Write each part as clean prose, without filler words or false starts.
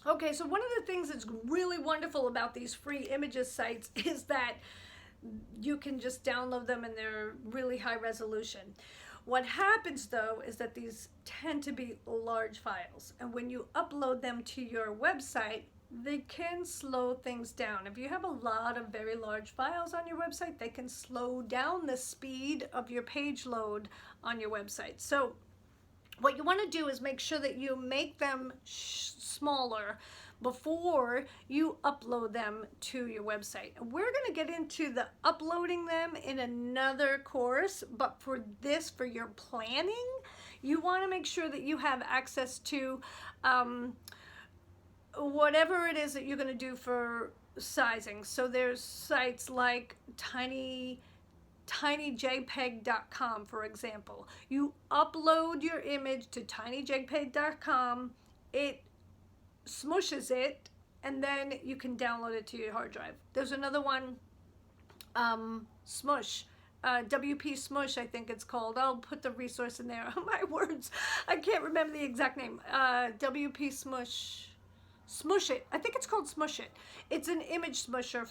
Okay, so one of the things that's really wonderful about these free images sites is that you can just download them and they're really high resolution. What happens though is that these tend to be large files, and when you upload them to your website, they can slow things down. If you have a lot of very large files on your website, they can slow down the speed of your page load on your website. So what you want to do is make sure that you make them smaller before you upload them to your website. And we're going to get into the uploading them in another course, but for this, for your planning, you want to make sure that you have access to whatever it is that you're going to do for sizing. So there's sites like tinyjpeg.com, for example. You upload your image to tinyjpeg.com, it smushes it, and then you can download it to your hard drive. There's another one, Smush, WP Smush, I think it's called. I'll put the resource in there. My words, I can't remember the exact name. WP Smush. Smush It. I think it's called Smush It. It's an image smusher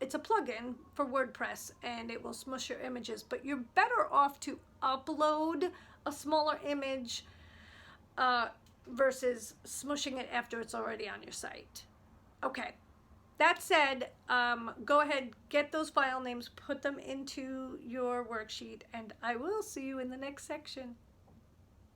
it's a plugin for WordPress, and it will smush your images, but you're better off to upload a smaller image versus smushing it after it's already on your site. Okay, that said, go ahead, get those file names, put them into your worksheet, and I will see you in the next section.